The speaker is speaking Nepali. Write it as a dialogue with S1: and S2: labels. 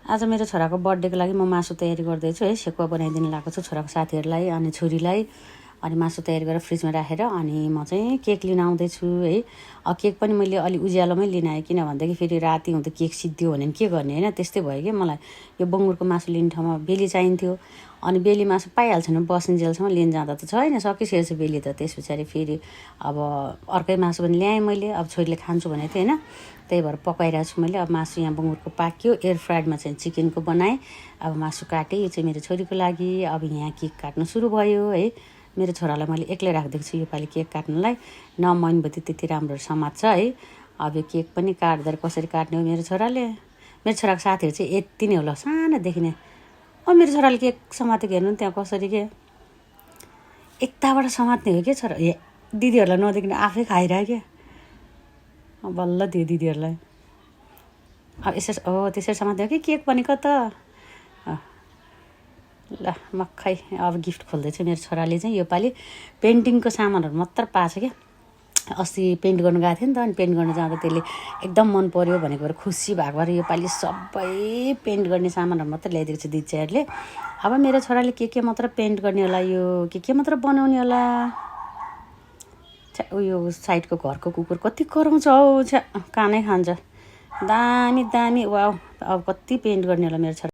S1: आज मेरो छोराको बर्थडेको लागि म मासु तयारी गर्दैछु है। सेकुवा बनाइदिनु लगाएको छु छोराको साथीहरूलाई अनि छोरीलाई। अनि मासु तयारी गरेर फ्रिजमा राखेर अनि म चाहिँ केक लिन आउँदैछु है। केक पनि मैले अलि उज्यालोमै लिन आएँ, किनभनेदेखि फेरि राति हुँदा केक सिद्धियो भने के गर्ने होइन। त्यस्तै भयो कि मलाई यो बङ्गुरको मासु लिने ठाउँमा बेली चाहिन्थ्यो। अनि बेली मासु पाइहाल्छ नि, बस्ने लिन जाँदा त छैन, सकिसकेको छ बेली त। त्यस पछाडि फेरि अब अर्कै मासु पनि ल्याएँ मैले। अब छोरीले खान्छु भनेको थिएँ होइन, त्यही भएर पकाइरहेको छु मैले। अब मासु यहाँ बङ्गुरको पाक्यो, एयर फ्राइडमा चाहिँ चिकनको बनाएँ। अब मासु काटेँ, यो चाहिँ मेरो छोरीको लागि। अब यहाँ केक काट्नु सुरु भयो है। मेरो छोरालाई मैले एक्लै राखिदिएको छु योपालि केक काट्नलाई, न मैनबत्ती त्यति राम्रो समात्छ है। अब यो केक पनि काट्दा कसरी काट्ने हो मेरो छोराले। मेरो छोराको साथीहरू चाहिँ यति नै होला सानोदेखि नै। मेरो छोराले केक समातेको हेर्नु नि त्यहाँ कसरी के एकताबाट समात्ने हो क्या छोरा। दिदीहरूलाई नदेखिन आफै खाइरह्यो क्या। बल्ल दियो दिदीहरूलाई। अब यसरी त्यसरी समात्ने हो कि केक भनेको त। ल मक्खै अब गिफ्ट खोल्दैछु। मेरो छोराले चाहिँ योपालि पेन्टिङको सामानहरू मात्र पाएको छ क्या। अस्ति पेन्ट गर्नु गएको थियो नि त, अनि पेन्ट गर्नु जाँदा त्यसले एकदम मन पर्यो भनेको भएर खुसी भएको भएर योपालि सबै पेन्ट गर्ने सामानहरू मात्रै ल्याइदिएको छ दिदीहरूले। अब मेरो छोराले के मात्र पेन्ट गर्ने होला, यो के मात्र बनाउने होला। उयो साइडको घरको कुकुर कति कराउँछ हौ, कानै खान्छ। दामी दामी वाउ। अब कति पेन्ट गर्ने होला मेरो छोरा।